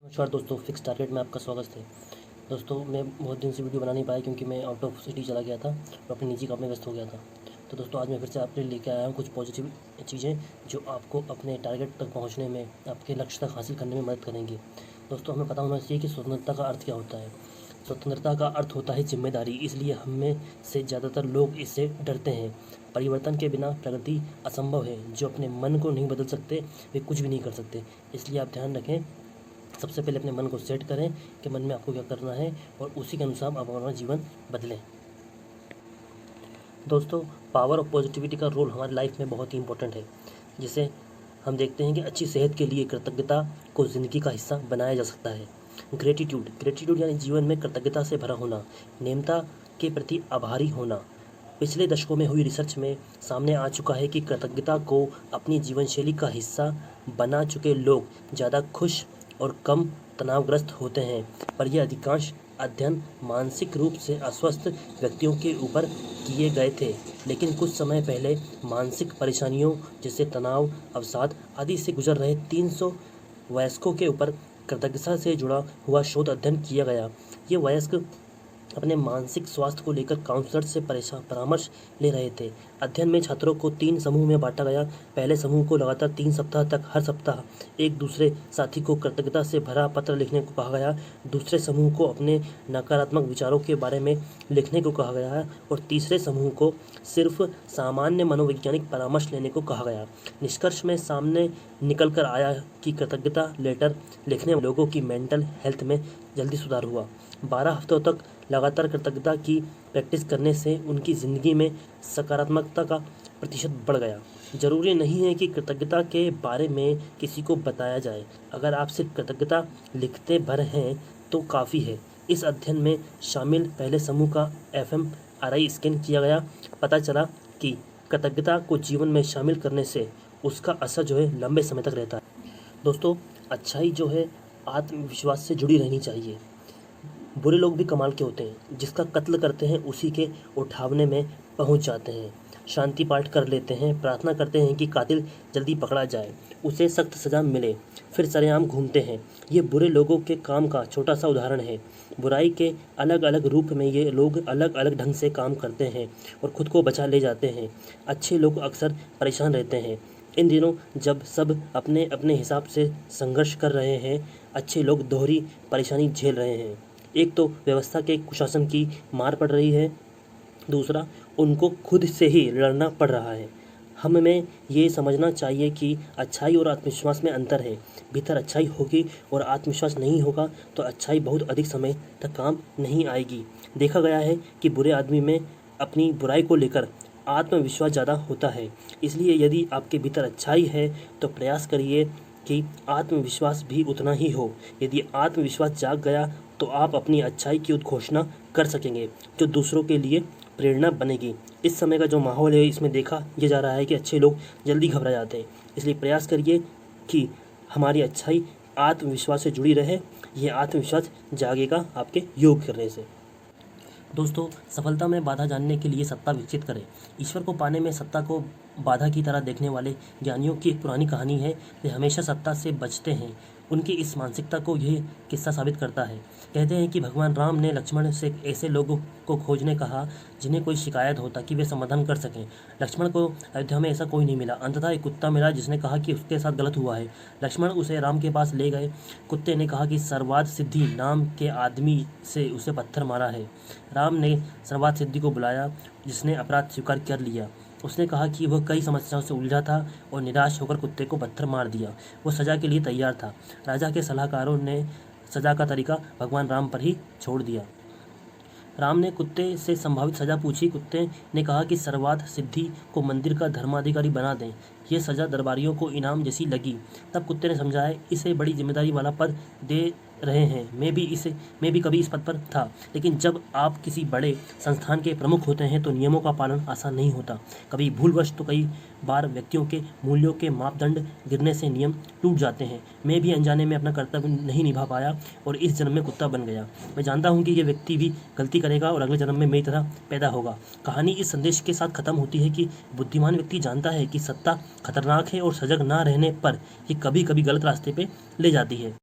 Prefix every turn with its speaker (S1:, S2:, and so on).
S1: नमस्कार दोस्तों, fix target में आपका स्वागत है। दोस्तों, मैं बहुत दिन से वीडियो बना नहीं पाया क्योंकि मैं आउट ऑफ सिटी चला गया था और अपने निजी काम में व्यस्त हो गया था। तो दोस्तों, आज मैं फिर से आपके लिए लेकर आया हूँ कुछ पॉजिटिव चीज़ें जो आपको अपने टारगेट तक पहुँचने में, आपके लक्ष्य तक हासिल करने में मदद करेंगी। दोस्तों, हमें पता होना चाहिए कि स्वतंत्रता का अर्थ क्या होता है। स्वतंत्रता का अर्थ होता है जिम्मेदारी, इसलिए हमें से ज़्यादातर लोग इससे डरते हैं। परिवर्तन के बिना प्रगति असंभव है। जो अपने मन को नहीं बदल सकते वे कुछ भी नहीं कर सकते। इसलिए आप ध्यान रखें, सबसे पहले अपने मन को सेट करें कि मन में आपको क्या करना है और उसी के अनुसार आप अपना जीवन बदलें। दोस्तों, पावर ऑफ पॉजिटिविटी का रोल हमारी लाइफ में बहुत ही इंपॉर्टेंट है। जिसे हम देखते हैं कि अच्छी सेहत के लिए कृतज्ञता को ज़िंदगी का हिस्सा बनाया जा सकता है। ग्रेटिट्यूड यानी जीवन में कृतज्ञता से भरा होना, नेमता के प्रति आभारी होना। पिछले दशकों में हुई रिसर्च में सामने आ चुका है कि कृतज्ञता को अपनी जीवन शैली का हिस्सा बना चुके लोग ज़्यादा खुश और कम तनावग्रस्त होते हैं। पर यह अधिकांश अध्ययन मानसिक रूप से अस्वस्थ व्यक्तियों के ऊपर किए गए थे। लेकिन कुछ समय पहले मानसिक परेशानियों जैसे तनाव, अवसाद आदि से गुजर रहे 300 वयस्कों के ऊपर कृतज्ञता से जुड़ा हुआ शोध अध्ययन किया गया। ये वयस्क अपने मानसिक स्वास्थ्य को लेकर काउंसलर से परामर्श ले रहे थे। अध्ययन में छात्रों को 3 समूह में बांटा गया। पहले समूह को लगातार 3 सप्ताह तक हर सप्ताह एक दूसरे साथी को कृतज्ञता से भरा पत्र लिखने को कहा गया। दूसरे समूह को अपने नकारात्मक विचारों के बारे में लिखने को कहा गया है और तीसरे समूह को सिर्फ सामान्य मनोवैज्ञानिक परामर्श लेने को कहा गया। निष्कर्ष में सामने निकल कर आया कि कृतज्ञता लेटर लिखने वाले लोगों की मेंटल हेल्थ में जल्दी सुधार हुआ। 12 हफ्तों तक लगातार कृतज्ञता की प्रैक्टिस करने से उनकी ज़िंदगी में सकारात्मकता का प्रतिशत बढ़ गया। ज़रूरी नहीं है कि कृतज्ञता के बारे में किसी को बताया जाए। अगर आप सिर्फ कृतज्ञता लिखते भर हैं तो काफ़ी है। इस अध्ययन में शामिल पहले समूह का fMRI स्कैन किया गया। पता चला कि कृतज्ञता को जीवन में शामिल करने से उसका असर जो है लंबे समय तक रहता है। दोस्तों, अच्छाई जो है आत्मविश्वास से जुड़ी रहनी चाहिए। बुरे लोग भी कमाल के होते हैं। जिसका कत्ल करते हैं उसी के उठावने में पहुंच जाते हैं। शांति पाठ कर लेते हैं, प्रार्थना करते हैं कि कातिल जल्दी पकड़ा जाए, उसे सख्त सज़ा मिले, फिर सरेआम घूमते हैं। ये बुरे लोगों के काम का छोटा सा उदाहरण है। बुराई के अलग अलग रूप में ये लोग अलग अलग ढंग से काम करते हैं और खुद को बचा ले जाते हैं। अच्छे लोग अक्सर परेशान रहते हैं। इन दिनों जब सब अपने अपने हिसाब से संघर्ष कर रहे हैं, अच्छे लोग दोहरी परेशानी झेल रहे हैं। एक तो व्यवस्था के कुशासन की मार पड़ रही है, दूसरा उनको खुद से ही लड़ना पड़ रहा है। हमें ये समझना चाहिए कि अच्छाई और आत्मविश्वास में अंतर है। भीतर अच्छाई होगी और आत्मविश्वास नहीं होगा तो अच्छाई बहुत अधिक समय तक काम नहीं आएगी। देखा गया है कि बुरे आदमी में अपनी बुराई को लेकर आत्मविश्वास ज़्यादा होता है। इसलिए यदि आपके भीतर अच्छाई है तो प्रयास करिए कि आत्मविश्वास भी उतना ही हो। यदि आत्मविश्वास जाग गया तो आप अपनी अच्छाई की उद्घोषणा कर सकेंगे जो दूसरों के लिए प्रेरणा बनेगी। इस समय का जो माहौल है इसमें देखा यह जा रहा है कि अच्छे लोग जल्दी घबरा जाते हैं। इसलिए प्रयास करिए कि हमारी अच्छाई आत्मविश्वास से जुड़ी रहे। ये आत्मविश्वास जागेगा आपके योग करने से। दोस्तों, सफलता में बाधा जानने के लिए सत्ता विकसित करें। ईश्वर को पाने में सत्ता को बाधा की तरह देखने वाले ज्ञानियों की एक पुरानी कहानी है। वे हमेशा सत्ता से बचते हैं। उनकी इस मानसिकता को यह किस्सा साबित करता है। कहते हैं कि भगवान राम ने लक्ष्मण से ऐसे लोगों को खोजने कहा जिन्हें कोई शिकायत हो ताकि वे समाधान कर सकें। लक्ष्मण को अयोध्या में ऐसा कोई नहीं मिला। अंततः एक कुत्ता मिला जिसने कहा कि उसके साथ गलत हुआ है। लक्ष्मण उसे राम के पास ले गए। कुत्ते ने कहा कि सर्वाद सिद्धि नाम के आदमी से उसे पत्थर मारा है। राम ने सर्वाद सिद्धि को बुलाया जिसने अपराध स्वीकार कर लिया। उसने कहा कि वह कई समस्याओं से उलझा था और निराश होकर कुत्ते को पत्थर मार दिया। वो सज़ा के लिए तैयार था। राजा के सलाहकारों ने सज़ा का तरीका भगवान राम पर ही छोड़ दिया। राम ने कुत्ते से संभावित सज़ा पूछी। कुत्ते ने कहा कि सर्वाद सिद्धि को मंदिर का धर्माधिकारी बना दें। यह सज़ा दरबारियों को इनाम जैसी लगी। तब कुत्ते ने समझाया इसे बड़ी जिम्मेदारी वाला पद दे रहे हैं। मैं भी कभी इस पद पर था। लेकिन जब आप किसी बड़े संस्थान के प्रमुख होते हैं तो नियमों का पालन आसान नहीं होता। कभी भूलवश तो कई बार व्यक्तियों के मूल्यों के मापदंड गिरने से नियम टूट जाते हैं। मैं भी अनजाने में अपना कर्तव्य नहीं निभा पाया और इस जन्म में कुत्ता बन गया। मैं जानता हूँ कि यह व्यक्ति भी गलती करेगा और अगले जन्म में मेरी तरह पैदा होगा। कहानी इस संदेश के साथ खत्म होती है कि बुद्धिमान व्यक्ति जानता है कि सत्ता खतरनाक है और सजग ना रहने पर ये कभी कभी गलत रास्ते पे ले जाती है।